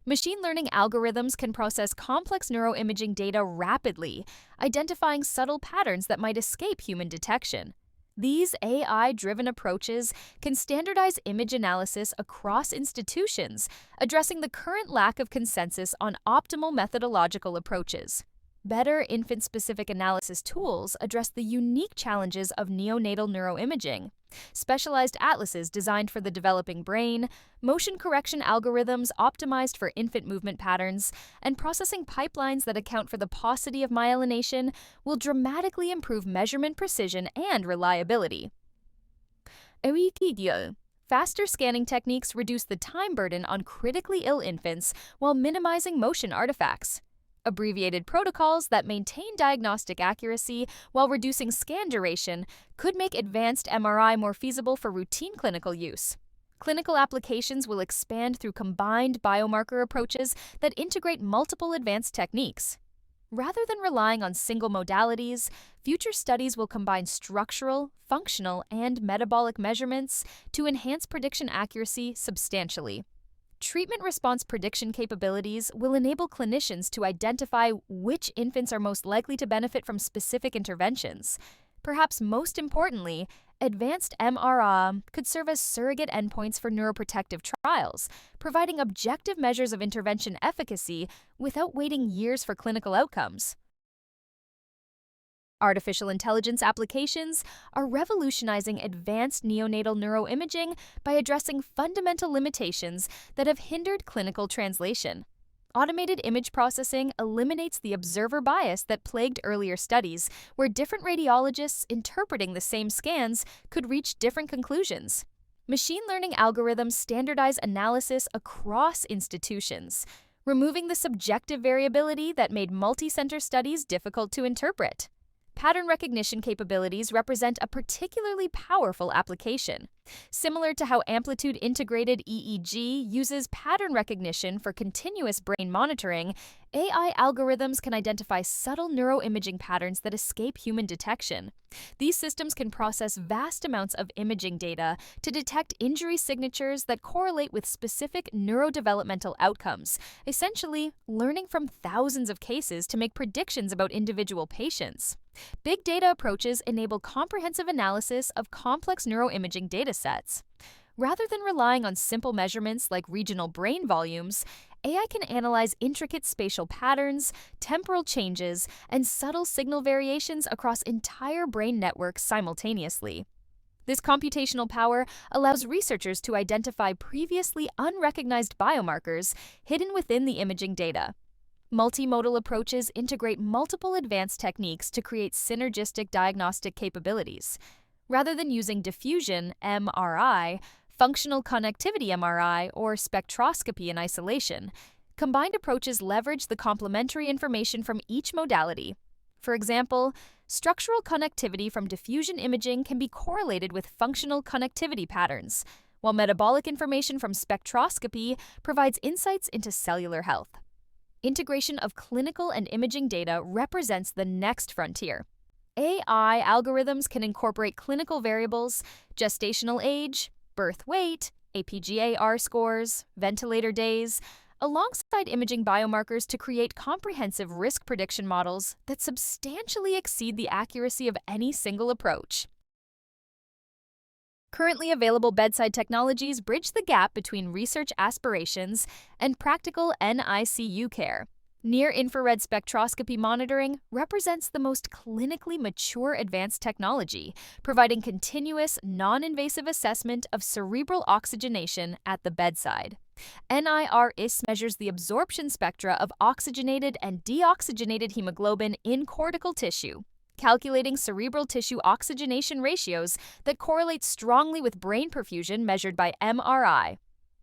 Machine learning algorithms can process complex neuroimaging data rapidly, identifying subtle patterns that might escape human detection. These AI-driven approaches can standardize image analysis across institutions, addressing the current lack of consensus on optimal methodological approaches. Better infant-specific analysis tools address the unique challenges of neonatal neuroimaging. Specialized atlases designed for the developing brain, motion correction algorithms optimized for infant movement patterns, and processing pipelines that account for the paucity of myelination will dramatically improve measurement precision and reliability. Faster scanning techniques reduce the time burden on critically ill infants while minimizing motion artifacts. Abbreviated protocols that maintain diagnostic accuracy while reducing scan duration could make advanced MRI more feasible for routine clinical use. Clinical applications will expand through combined biomarker approaches that integrate multiple advanced techniques. Rather than relying on single modalities, future studies will combine structural, functional, and metabolic measurements to enhance prediction accuracy substantially. Treatment response prediction capabilities will enable clinicians to identify which infants are most likely to benefit from specific interventions. Perhaps most importantly, advanced MRI could serve as surrogate endpoints for neuroprotective trials, providing objective measures of intervention efficacy without waiting years for clinical outcomes. Artificial intelligence applications are revolutionizing advanced neonatal neuroimaging by addressing fundamental limitations that have hindered clinical translation. Automated image processing eliminates the observer bias that plagued earlier studies, where different radiologists interpreting the same scans could reach different conclusions. Machine learning algorithms standardize analysis across institutions, removing the subjective variability that made multi-center studies difficult to interpret. Pattern recognition capabilities represent a particularly powerful application. Similar to how amplitude-integrated EEG uses pattern recognition for continuous brain monitoring, AI algorithms can identify subtle neuroimaging patterns that escape human detection. These systems can process vast amounts of imaging data to detect injury signatures that correlate with specific neurodevelopmental outcomes, essentially learning from thousands of cases to make predictions about individual patients. Big data approaches enable comprehensive analysis of complex neuroimaging datasets. Rather than relying on simple measurements like regional brain volumes, AI can analyze intricate spatial patterns, temporal changes, and subtle signal variations across entire brain networks simultaneously. This computational power allows researchers to identify previously unrecognized biomarkers hidden within the imaging data. Multimodal approaches integrate multiple advanced techniques to create synergistic diagnostic capabilities. Rather than using diffusion, MRI, functional connectivity MRI, or spectroscopy in isolation, combined approaches leverage the complementary information from each modality. For example, structural connectivity from diffusion imaging can be correlated with functional connectivity patterns, while metabolic information from spectroscopy provides insights into cellular health. Integration of clinical and imaging data represents the next frontier. AI algorithms can incorporate clinical variables, gestational age, birth weight, APGA-R scores, ventilator days, alongside imaging biomarkers to create comprehensive risk prediction models that substantially exceed the accuracy of any single approach. Currently available bedside technologies bridge the gap between research aspirations and practical NICU care. Near-infrared spectroscopy monitoring represents the most clinically mature advanced technology, providing continuous, non-invasive assessment of cerebral oxygenation at the bedside. NIRS measures the absorption spectra of oxygenated and deoxygenated hemoglobin in cortical tissue, calculating cerebral tissue oxygenation ratios that correlate strongly with brain perfusion measured by MRI.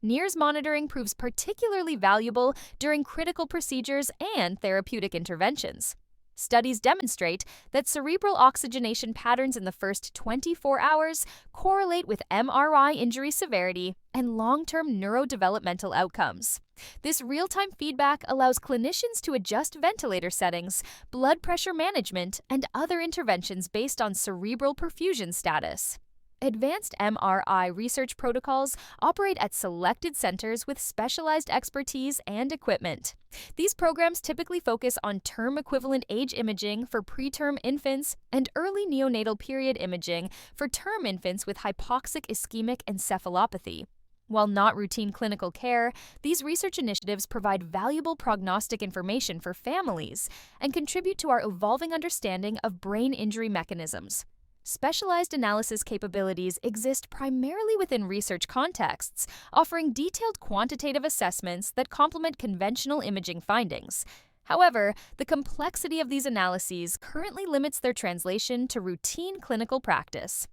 NIRS monitoring proves particularly valuable during critical procedures and therapeutic interventions. Studies demonstrate that cerebral oxygenation patterns in the first 24 hours correlate with MRI injury severity and long-term neurodevelopmental outcomes. This real-time feedback allows clinicians to adjust ventilator settings, blood pressure management, and other interventions based on cerebral perfusion status. Advanced MRI research protocols operate at selected centers with specialized expertise and equipment. These programs typically focus on term-equivalent age imaging for preterm infants and early neonatal period imaging for term infants with hypoxic ischemic encephalopathy. While not routine clinical care, these research initiatives provide valuable prognostic information for families and contribute to our evolving understanding of brain injury mechanisms. Specialized analysis capabilities exist primarily within research contexts, offering detailed quantitative assessments that complement conventional imaging findings. However, the complexity of these analyses currently limits their translation to routine clinical practice.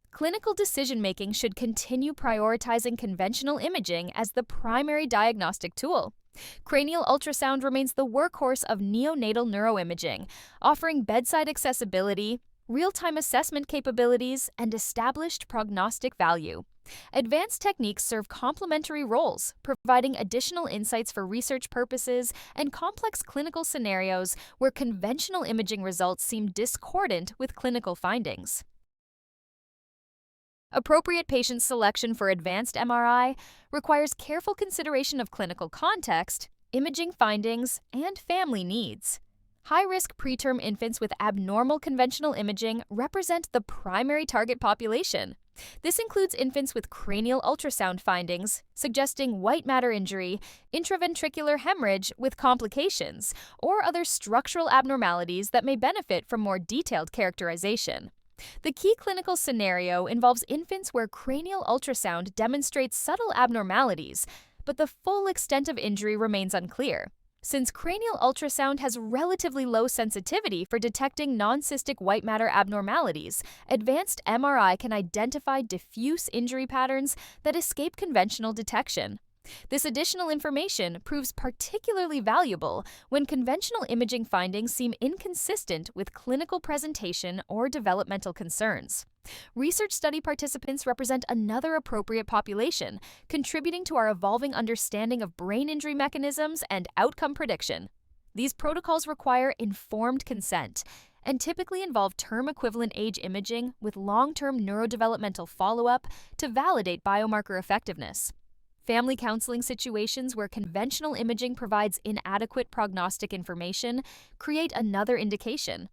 Clinical decision-making should continue prioritizing conventional imaging as the primary diagnostic tool. Cranial ultrasound remains the workhorse of neonatal neuroimaging, offering bedside accessibility, real-time assessment capabilities, and established prognostic value. Advanced techniques serve complementary roles, providing additional insights for research purposes and complex clinical scenarios where conventional imaging results seem discordant with clinical findings. Appropriate patient selection for advanced MRI requires careful consideration of clinical context, imaging findings, and family needs. High-risk preterm infants with abnormal conventional imaging represent the primary target population. This includes infants with cranial ultrasound findings, suggesting white matter injury, intraventricular hemorrhage with complications, or other structural abnormalities that may benefit from more detailed characterization. The key clinical scenario involves infants where cranial ultrasound demonstrates subtle abnormalities, but the full extent of injury remains unclear. Since cranial ultrasound has relatively low sensitivity for detecting non-cystic white matter abnormalities, advanced MRI can identify diffuse injury patterns that escape conventional detection. This additional information proves particularly valuable when conventional imaging findings seem inconsistent with clinical presentation or developmental concerns. Research study participants represent another appropriate population, contributing to our evolving understanding of brain injury mechanisms and outcome prediction. These protocols require informed consent and typically involve term-equivalent age imaging with long-term neurodevelopmental follow-up to validate biomarker effectiveness. Family counseling situations where conventional imaging provides inadequate prognostic information create another indication.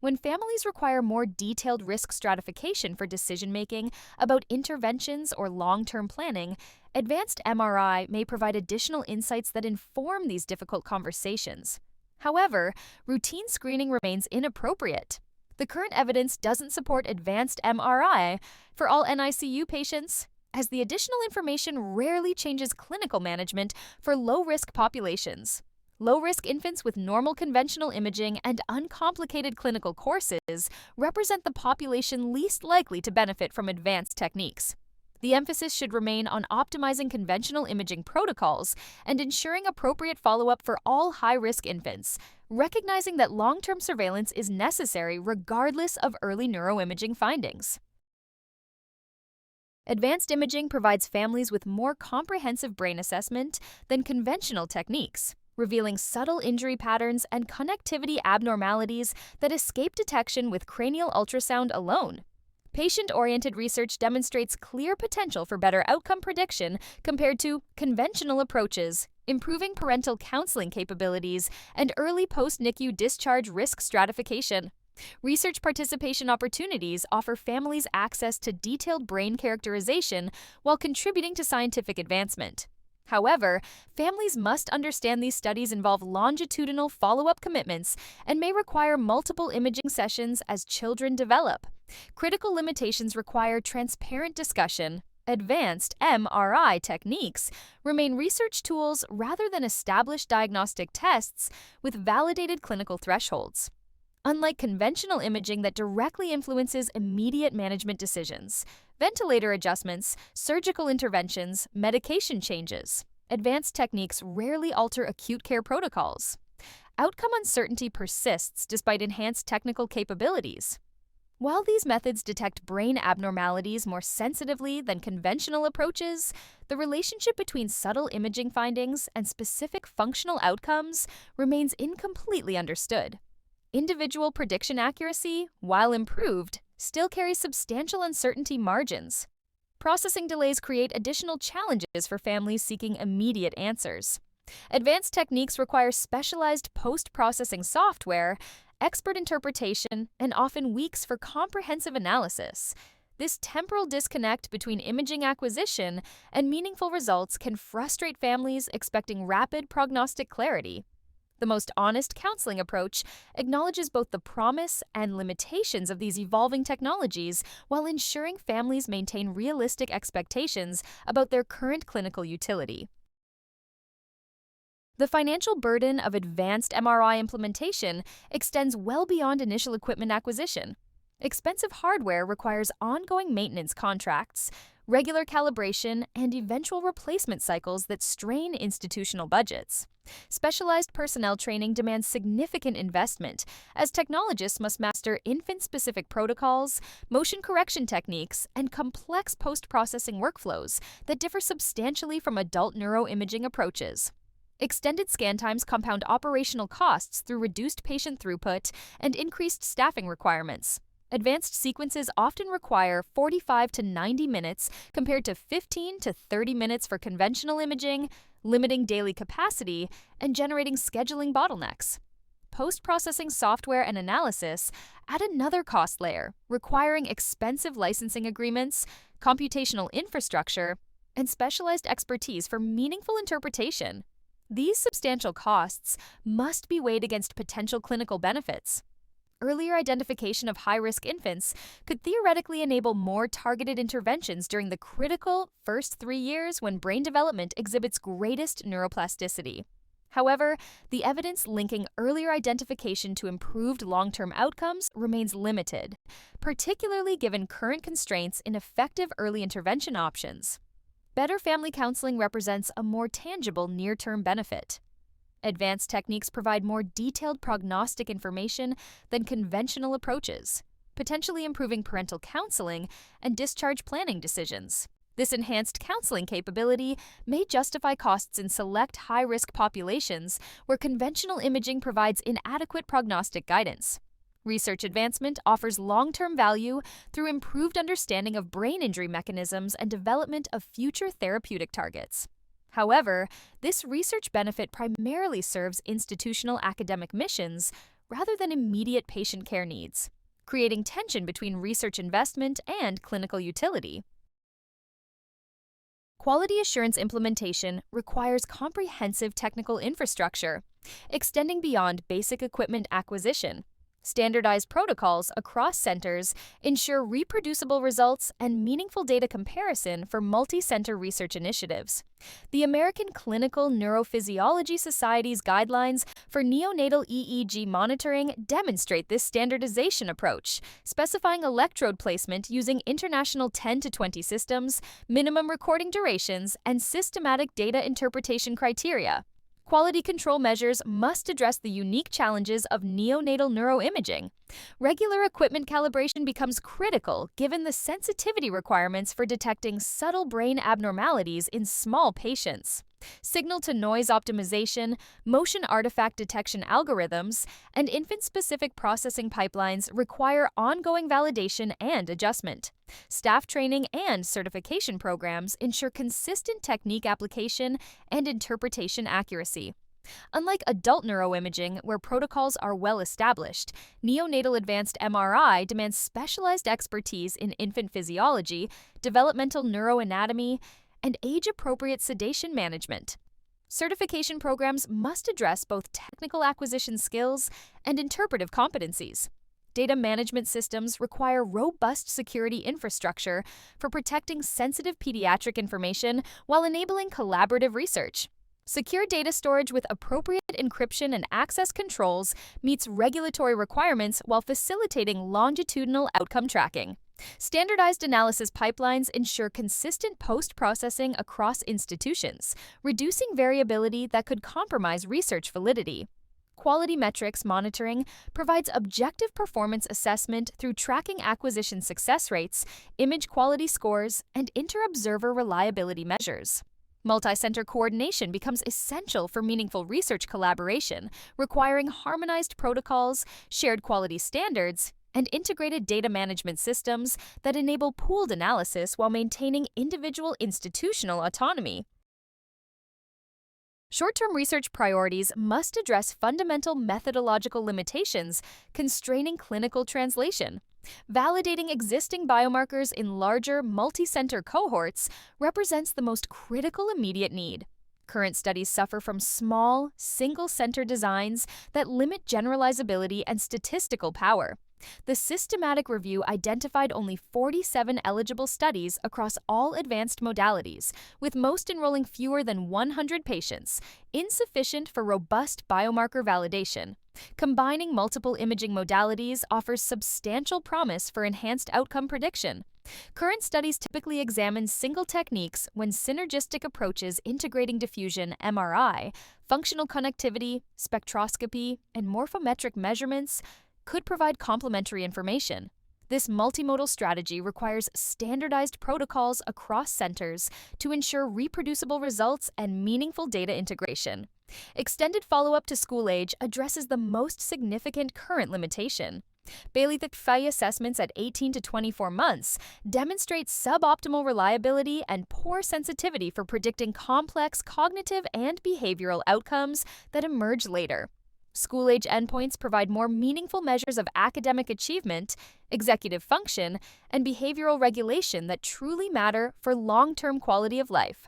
When families require more detailed risk stratification for decision-making about interventions or long-term planning, advanced MRI may provide additional insights that inform these difficult conversations. However, routine screening remains inappropriate. The current evidence doesn't support advanced MRI for all NICU patients, as the additional information rarely changes clinical management for low-risk populations. Low-risk infants with normal conventional imaging and uncomplicated clinical courses represent the population least likely to benefit from advanced techniques. The emphasis should remain on optimizing conventional imaging protocols and ensuring appropriate follow-up for all high-risk infants, recognizing that long-term surveillance is necessary regardless of early neuroimaging findings. Advanced imaging provides families with more comprehensive brain assessment than conventional techniques, revealing subtle injury patterns and connectivity abnormalities that escape detection with cranial ultrasound alone. Patient-oriented research demonstrates clear potential for better outcome prediction compared to conventional approaches, improving parental counseling capabilities and early post-NICU discharge risk stratification. Research participation opportunities offer families access to detailed brain characterization while contributing to scientific advancement. However, families must understand these studies involve longitudinal follow-up commitments and may require multiple imaging sessions as children develop. Critical limitations require transparent discussion. Advanced MRI techniques remain research tools rather than established diagnostic tests with validated clinical thresholds. Unlike conventional imaging that directly influences immediate management decisions, ventilator adjustments, surgical interventions, medication changes, advanced techniques rarely alter acute care protocols. Outcome uncertainty persists despite enhanced technical capabilities. While these methods detect brain abnormalities more sensitively than conventional approaches, the relationship between subtle imaging findings and specific functional outcomes remains incompletely understood. Individual prediction accuracy, while improved, still carries substantial uncertainty margins. Processing delays create additional challenges for families seeking immediate answers. Advanced techniques require specialized post-processing software, expert interpretation, and often weeks for comprehensive analysis. This temporal disconnect between imaging acquisition and meaningful results can frustrate families expecting rapid prognostic clarity. The most honest counseling approach acknowledges both the promise and limitations of these evolving technologies while ensuring families maintain realistic expectations about their current clinical utility. The financial burden of advanced MRI implementation extends well beyond initial equipment acquisition. Expensive hardware requires ongoing maintenance contracts, regular calibration, and eventual replacement cycles that strain institutional budgets. Specialized personnel training demands significant investment, as technologists must master infant-specific protocols, motion correction techniques, and complex post-processing workflows that differ substantially from adult neuroimaging approaches. Extended scan times compound operational costs through reduced patient throughput and increased staffing requirements. Advanced sequences often require 45 to 90 minutes compared to 15 to 30 minutes for conventional imaging, limiting daily capacity and generating scheduling bottlenecks. Post-processing software and analysis add another cost layer, requiring expensive licensing agreements, computational infrastructure, and specialized expertise for meaningful interpretation. These substantial costs must be weighed against potential clinical benefits. Earlier identification of high-risk infants could theoretically enable more targeted interventions during the critical first 3 years when brain development exhibits greatest neuroplasticity. However, the evidence linking earlier identification to improved long-term outcomes remains limited, particularly given current constraints in effective early intervention options. Better family counseling represents a more tangible near-term benefit. Advanced techniques provide more detailed prognostic information than conventional approaches, potentially improving parental counseling and discharge planning decisions. This enhanced counseling capability may justify costs in select high-risk populations where conventional imaging provides inadequate prognostic guidance. Research advancement offers long-term value through improved understanding of brain injury mechanisms and development of future therapeutic targets. However, this research benefit primarily serves institutional academic missions rather than immediate patient care needs, creating tension between research investment and clinical utility. Quality assurance implementation requires comprehensive technical infrastructure, extending beyond basic equipment acquisition. Standardized protocols across centers ensure reproducible results and meaningful data comparison for multi-center research initiatives. The American Clinical Neurophysiology Society's guidelines for neonatal EEG monitoring demonstrate this standardization approach, specifying electrode placement using international 10 to 20 systems, minimum recording durations, and systematic data interpretation criteria. Quality control measures must address the unique challenges of neonatal neuroimaging. Regular equipment calibration becomes critical given the sensitivity requirements for detecting subtle brain abnormalities in small patients. Signal-to-noise optimization, motion artifact detection algorithms, and infant-specific processing pipelines require ongoing validation and adjustment. Staff training and certification programs ensure consistent technique application and interpretation accuracy. Unlike adult neuroimaging, where protocols are well established, neonatal advanced MRI demands specialized expertise in infant physiology, developmental neuroanatomy, and age-appropriate sedation management. Certification programs must address both technical acquisition skills and interpretive competencies. Data management systems require robust security infrastructure for protecting sensitive pediatric information while enabling collaborative research. Secure data storage with appropriate encryption and access controls meets regulatory requirements while facilitating longitudinal outcome tracking. Standardized analysis pipelines ensure consistent post-processing across institutions, reducing variability that could compromise research validity. Quality metrics monitoring provides objective performance assessment through tracking acquisition success rates, image quality scores, and inter-observer reliability measures. Multi-center coordination becomes essential for meaningful research collaboration, requiring harmonized protocols, shared quality standards, and integrated data management systems that enable pooled analysis while maintaining individual institutional autonomy. Short-term research priorities must address fundamental methodological limitations constraining clinical translation. Validating existing biomarkers in larger, multi-center cohorts represents the most critical immediate need. Current studies suffer from small, single-center designs that limit generalizability and statistical power. The systematic review identified only 47 eligible studies across all advanced modalities, with most enrolling fewer than 100 patients, insufficient for robust biomarker validation. Combining multiple imaging modalities offers substantial promise for enhanced outcome prediction. Current studies typically examine single techniques when synergistic approaches integrating diffusion (MRI), functional connectivity, spectroscopy, and morphometric measurements could provide complementary information. This multimodal strategy requires standardized protocols across centers to ensure reproducible results and meaningful data integration. Extended follow-up to school age addresses the most significant current limitation. Bailey-Thicke assessments at 18 to 24 months demonstrate suboptimal reliability and poor sensitivity for predicting complex cognitive and behavioral outcomes that emerge later. School-age endpoints provide more meaningful measures of academic achievement, executive function, and behavioral regulation that truly matter for long-term quality of life.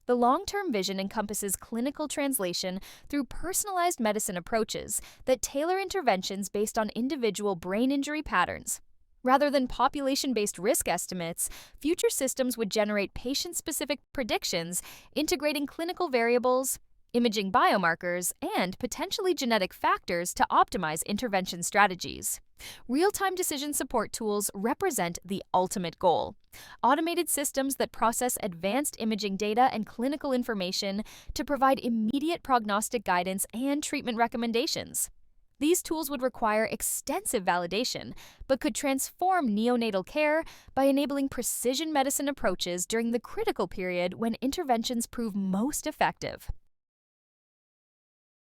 The long-term vision encompasses clinical translation through personalized medicine approaches that tailor interventions based on individual brain injury patterns. Rather than population-based risk estimates, future systems would generate patient-specific predictions, integrating clinical variables, imaging biomarkers, and potentially genetic factors to optimize intervention strategies. Real-time decision support tools represent the ultimate goal. Automated systems that process advanced imaging data and clinical information to provide immediate prognostic guidance and treatment recommendations. These tools would require extensive validation, but could transform neonatal care by enabling precision medicine approaches during the critical period when interventions prove most effective.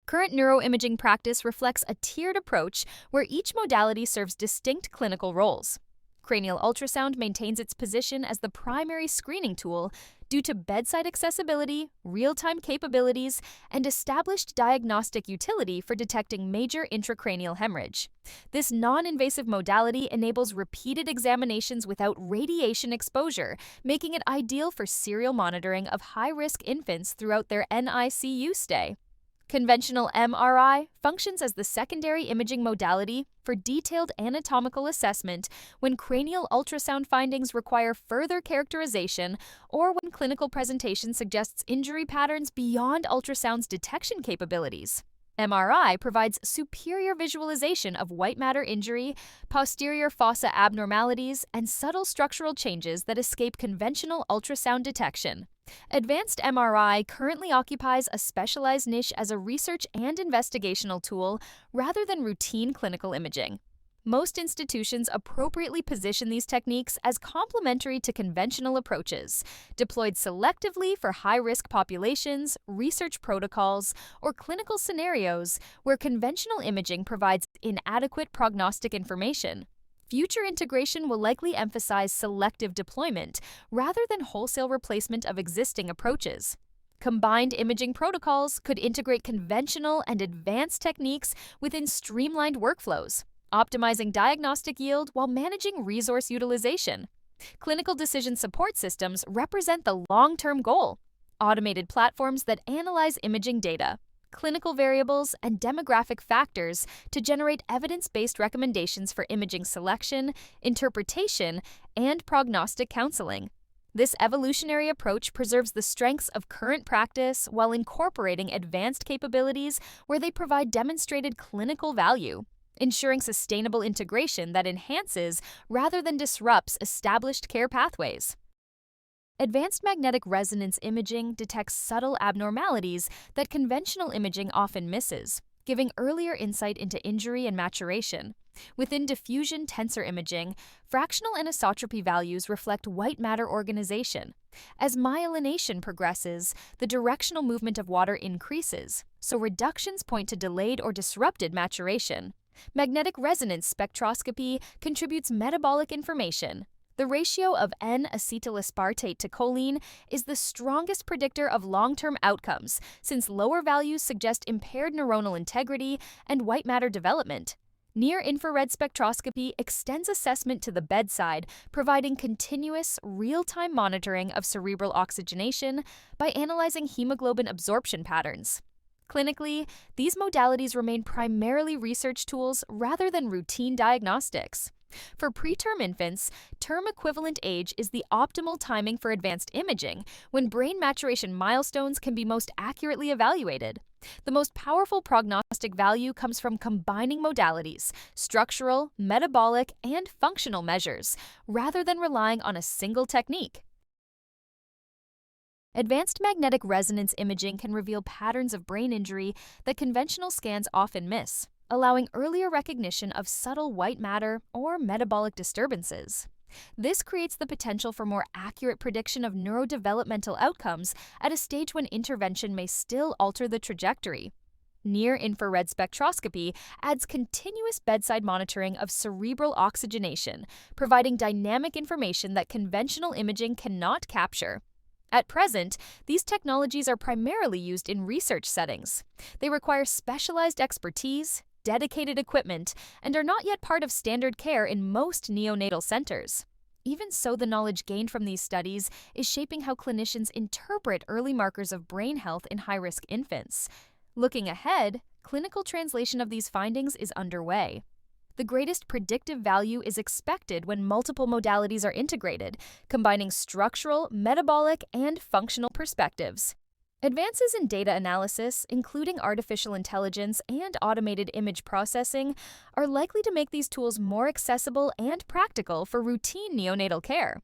Current neuroimaging practice reflects a tiered approach where each modality serves distinct clinical roles. Cranial ultrasound maintains its position as the primary screening tool due to bedside accessibility, real-time capabilities, and established diagnostic utility for detecting major intracranial hemorrhage. This non-invasive modality enables repeated examinations without radiation exposure, making it ideal for serial monitoring of high-risk infants throughout their NICU stay. Conventional MRI functions as the secondary imaging modality for detailed anatomical assessment when cranial ultrasound findings require further characterization or when clinical presentation suggests injury patterns beyond ultrasound's detection capabilities. MRI provides superior visualization of white matter injury, posterior fossa abnormalities, and subtle structural changes that escape conventional ultrasound detection. Advanced MRI currently occupies a specialized niche as a research and investigational tool rather than routine clinical imaging. Most institutions appropriately position these techniques as complementary to conventional approaches, deployed selectively for high-risk populations, research protocols, or clinical scenarios where conventional imaging provides inadequate prognostic information. Future integration will likely emphasize selective deployment rather than wholesale replacement of existing approaches. Combined imaging protocols could integrate conventional and advanced techniques within streamlined workflows, optimizing diagnostic yield while managing resource utilization. Clinical decision support systems represent the long-term goal: automated platforms that analyze imaging data, clinical variables, and demographic factors to generate evidence-based recommendations for imaging selection, interpretation, and prognostic counseling. This evolutionary approach preserves the strengths of current practice while incorporating advanced capabilities where they provide demonstrated clinical value, ensuring sustainable integration that enhances rather than disrupts established care pathways. Advanced magnetic resonance imaging detects subtle abnormalities that conventional imaging often misses, giving earlier insight into injury and maturation. Within diffusion tensor imaging, fractional anisotropy values reflect white matter organization. As myelination progresses, the directional movement of water increases, so reductions point to delayed or disrupted maturation. Magnetic resonance spectroscopy contributes metabolic information. The ratio of N-acetylaspartate to choline is the strongest predictor of long-term outcomes, since lower values suggest impaired neuronal integrity and white matter development. Near-infrared spectroscopy extends assessment to the bedside, providing continuous, real-time monitoring of cerebral oxygenation by analyzing hemoglobin absorption patterns. Clinically, these modalities remain primarily research tools rather than routine diagnostics. For preterm infants, term equivalent age is the optimal timing for advanced imaging, when brain maturation milestones can be most accurately evaluated. The most powerful prognostic value comes from combining modalities, structural, metabolic, and functional measures, rather than relying on a single technique. Advanced magnetic resonance imaging can reveal patterns of brain injury that conventional scans often miss, allowing earlier recognition of subtle white matter or metabolic disturbances. This creates the potential for more accurate prediction of neurodevelopmental outcomes at a stage when intervention may still alter the trajectory. Near-infrared spectroscopy adds continuous bedside monitoring of cerebral oxygenation, providing dynamic information that conventional imaging cannot capture. At present, these technologies are primarily used in research settings. They require specialized expertise, dedicated equipment, and are not yet part of standard care in most neonatal centers. Even so, the knowledge gained from these studies is shaping how clinicians interpret early markers of brain health in high-risk infants. Looking ahead, clinical translation of these findings is underway. The greatest predictive value is expected when multiple modalities are integrated, combining structural, metabolic, and functional perspectives. Advances in data analysis, including artificial intelligence and automated image processing, are likely to make these tools more accessible and practical for routine neonatal care.